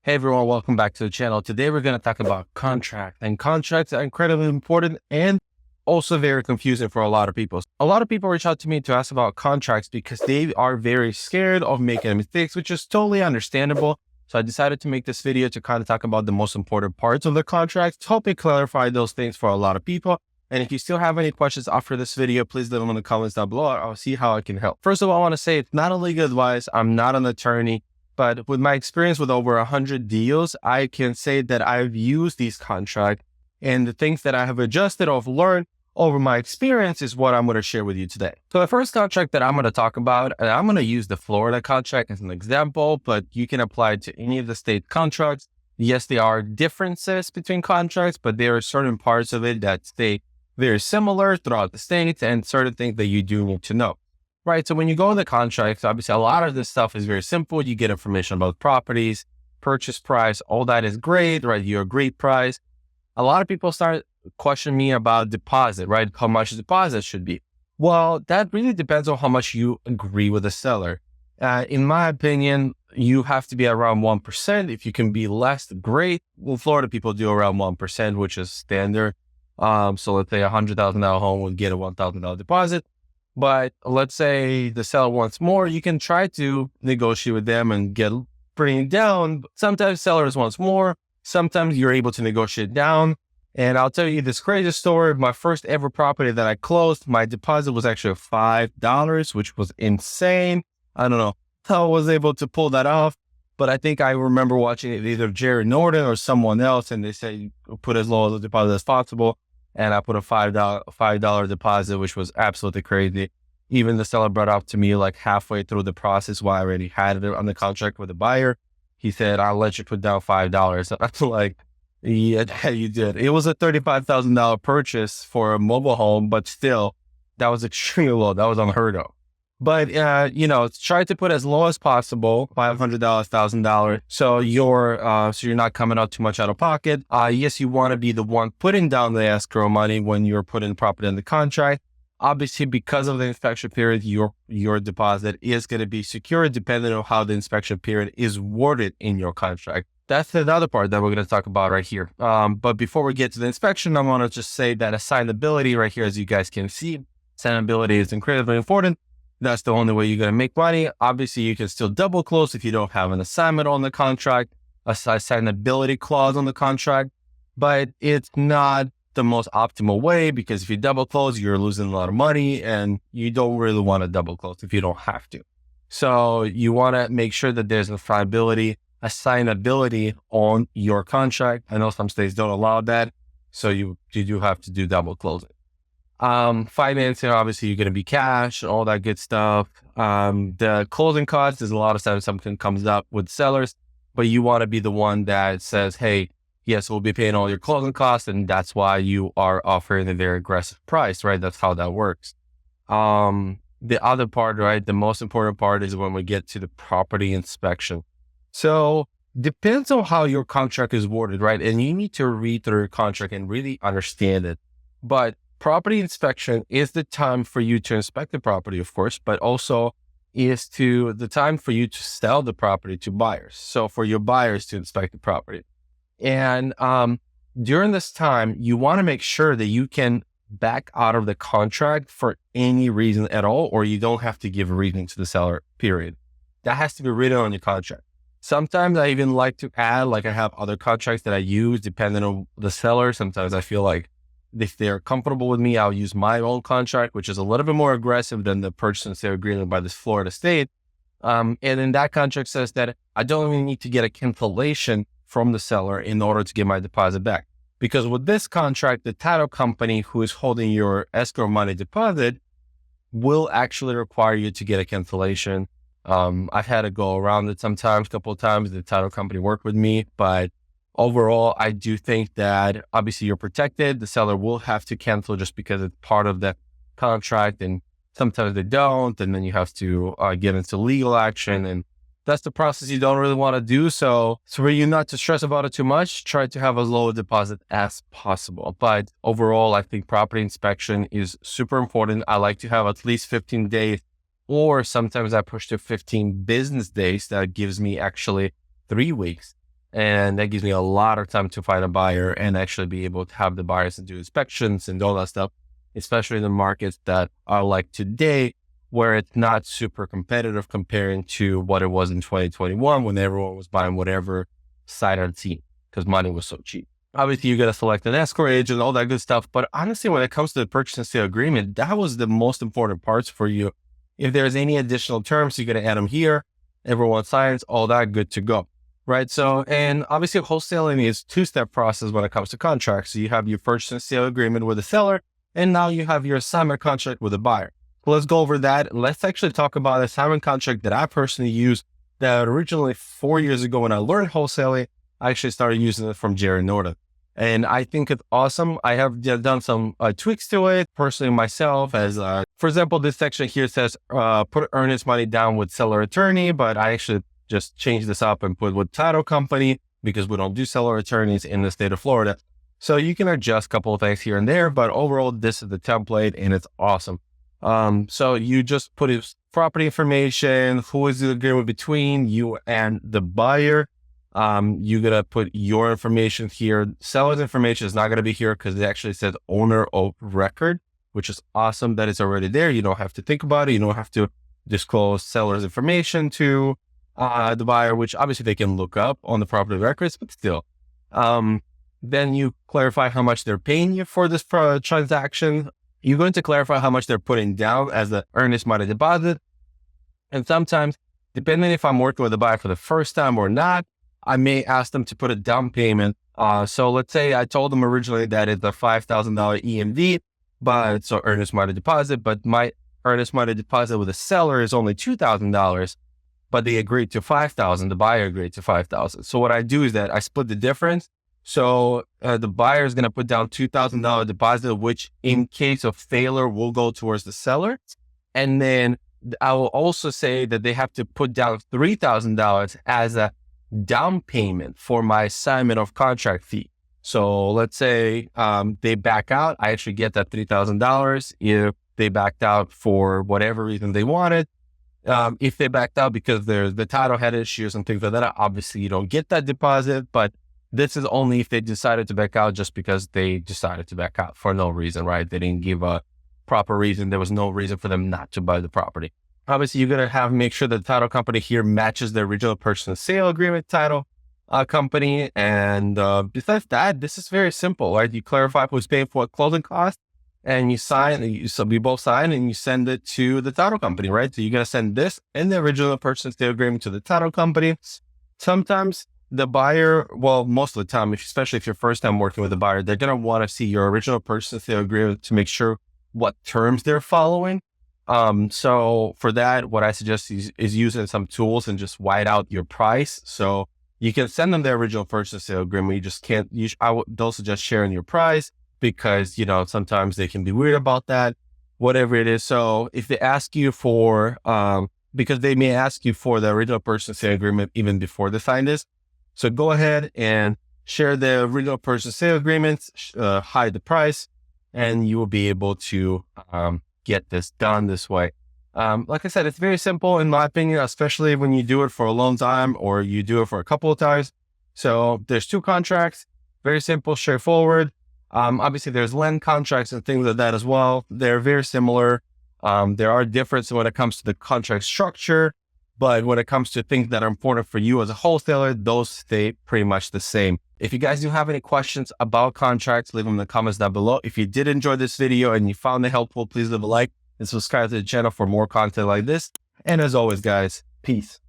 Hey everyone, welcome back to the channel. Today we're going to talk about contract, and contracts are incredibly important and also very confusing for a lot of people. A lot of people reach out to me to ask about contracts because they are very scared of making mistakes, which is totally understandable. So I decided to make this video to kind of talk about the most important parts of the contract to help me clarify those things for a lot of people. And if you still have any questions after this video, please leave them in the comments down below. I'll see how I can help. First of all, I want to say it's not a legal advice. I'm not an attorney. But with my experience with over 100 deals, I can say that I've used these contracts, and the things that I have adjusted or learned over my experience is what I'm going to share with you today. So the first contract that I'm going to talk about, and I'm going to use the Florida contract as an example, but you can apply it to any of the state contracts. Yes, there are differences between contracts, but there are certain parts of it that stay very similar throughout the states and certain things that you do need to know. Right. So when you go in the contracts, obviously a lot of this stuff is very simple. You get information about properties, purchase price, all that is great, right? Your agreed price. A lot of people start questioning me about deposit, right? How much deposit should be. Well, that really depends on how much you agree with the seller. In my opinion, you have to be around 1%. If you can be less, great. Well, Florida people do around 1%, which is standard. So let's say a $100,000 home would get a $1,000 deposit. But let's say the seller wants more, you can try to negotiate with them and bring it down. Sometimes sellers wants more. Sometimes you're able to negotiate down. And I'll tell you this crazy story. My first ever property that I closed, my deposit was actually $5, which was insane. I don't know how I was able to pull that off, but I think I remember watching it either Jerry Norton or someone else, and they say put as low as a deposit as possible. And I put a $5 deposit, which was absolutely crazy. Even the seller brought up to me like halfway through the process while I already had it on the contract with the buyer. He said, I'll let you put down $5. I'm like, yeah, you did. It was a $35,000 purchase for a mobile home, but still, that was extremely low. That was unheard of. But, try to put as low as possible, $500, $1,000. So you're not coming out too much out of pocket. Yes, you want to be the one putting down the escrow money when you're putting property in the contract. Obviously, because of the inspection period, your deposit is going to be secured depending on how the inspection period is worded in your contract. That's another part that we're going to talk about right here. But before we get to the inspection, I want to just say that assignability right here, as you guys can see, assignability is incredibly important. That's the only way you're going to make money. Obviously, you can still double close if you don't have an assignment on the contract, a assignability clause on the contract, but it's not the most optimal way because if you double close, you're losing a lot of money and you don't really want to double close if you don't have to. So you want to make sure that there's assignability on your contract. I know some states don't allow that, so you do have to do double closing. Financing, obviously you're going to be cash, all that good stuff. The closing costs is a lot of times something comes up with sellers, but you want to be the one that says, hey, yes, we'll be paying all your closing costs. And that's why you are offering a very aggressive price, right? That's how that works. The other part, right? The most important part is when we get to the property inspection. So depends on how your contract is worded, right? And you need to read through your contract and really understand it. But property inspection is the time for you to inspect the property, of course, but also is the time for you to sell the property to buyers. So for your buyers to inspect the property. And during this time, you want to make sure that you can back out of the contract for any reason at all, or you don't have to give a reason to the seller, period. That has to be written on your contract. Sometimes I even like to add, like I have other contracts that I use depending on the seller. Sometimes I feel like if they're comfortable with me, I'll use my own contract, which is a little bit more aggressive than the purchase and sale agreement by this Florida state. And then that contract says that I don't even need to get a cancellation from the seller in order to get my deposit back. Because with this contract, the title company who is holding your escrow money deposit will actually require you to get a cancellation. I've had to go around it sometimes, a couple of times. The title company worked with me, but overall, I do think that obviously you're protected. The seller will have to cancel just because it's part of the contract, and sometimes they don't. And then you have to get into legal action, and that's the process you don't really want to do. So for you not to stress about it too much, try to have as low a deposit as possible. But overall, I think property inspection is super important. I like to have at least 15 days, or sometimes I push to 15 business days. That gives me actually 3 weeks And that gives me a lot of time to find a buyer and actually be able to have the buyers and do inspections and all that stuff, especially in the markets that are like today, where it's not super competitive comparing to what it was in 2021 when everyone was buying whatever sight unseen because money was so cheap. Obviously, you got to select an escrow agent, all that good stuff. But honestly, when it comes to the purchase and sale agreement, that was the most important parts for you. If there's any additional terms, you're going to add them here. Everyone signs, all that, good to go. Right. So, and obviously wholesaling is two-step process when it comes to contracts. So you have your purchase and sale agreement with the seller, and now you have your assignment contract with the buyer. So let's go over that. Let's actually talk about the assignment contract that I personally used that originally 4 years ago when I learned wholesaling. I actually started using it from Jerry Norton. And I think it's awesome. I have done some tweaks to it personally myself as, for example, this section here says, put earnest money down with seller attorney, but I actually just changed this up and put with title company because we don't do seller attorneys in the state of Florida. So you can adjust a couple of things here and there, but overall, this is the template and it's awesome. So you just put his property information, who is the agreement between you and the buyer. You're going to put your information here. Seller's information is not going to be here because it actually says owner of record, which is awesome that it's already there. You don't have to think about it. You don't have to disclose seller's information to the buyer, which obviously they can look up on the property records, but still. Then you clarify how much they're paying you for this transaction. You're going to clarify how much they're putting down as the earnest money deposit. And sometimes, depending if I'm working with the buyer for the first time or not, I may ask them to put a down payment. So let's say I told them originally that it's a $5,000 EMD, but so earnest money deposit, but my earnest money deposit with the seller is only $2,000, but they agreed to $5,000. The buyer agreed to $5,000. So what I do is that I split the difference. So the buyer is going to put down $2,000 deposit, which in case of failure will go towards the seller. And then I will also say that they have to put down $3,000 as a down payment for my assignment of contract fee. So let's say they back out, I actually get that $3,000. If they backed out for whatever reason they wanted, if they backed out because the title had issues and things like that, obviously you don't get that deposit, but this is only if they decided to back out just because they decided to back out for no reason, right? They didn't give a proper reason. There was no reason for them not to buy the property. Obviously, you're going to make sure that the title company here matches the original purchase and sale agreement title company. And besides that, this is very simple, right? You clarify who's paying for what closing costs and you sign, so we both sign and you send it to the title company, right? So you're going to send this and the original purchase and sale agreement to the title company. Sometimes the buyer, well, most of the time, especially if you're first time working with a buyer, they're going to want to see your original purchase and sale agreement to make sure what terms they're following. So for that, what I suggest is using some tools and just white out your price. So you can send them the original purchase and sale agreement. You just can't, I don't suggest sharing your price because, sometimes they can be weird about that, whatever it is. So if they ask you for, because they may ask you for the original purchase and sale agreement even before they sign this. So go ahead and share the original purchase and sale agreement, hide the price, and you will be able to, get this done this way. Like I said, it's very simple in my opinion, especially when you do it for a long time or you do it for a couple of times. So there's two contracts, very simple, straightforward. Obviously there's land contracts and things like that as well. They're very similar. There are differences when it comes to the contract structure, but when it comes to things that are important for you as a wholesaler, those stay pretty much the same. If you guys do have any questions about contracts, leave them in the comments down below. If you did enjoy this video and you found it helpful, please leave a like and subscribe to the channel for more content like this. And as always, guys, peace.